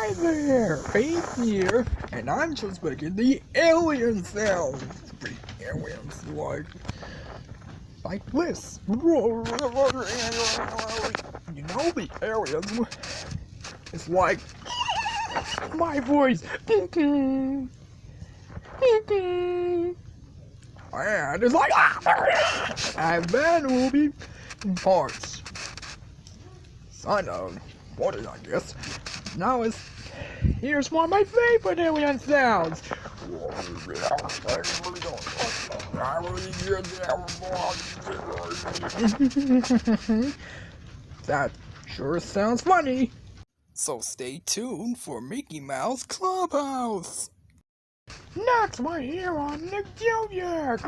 Hi there, Faith here, and I'm just making the alien sounds. The aliens like this. You know the aliens. It's like my voice. And it's like and then will be parts. Kind of funny, I guess. Now here's one of my favorite alien sounds. That sure sounds funny. So stay tuned for Mickey Mouse Clubhouse. Next one here on the Junior.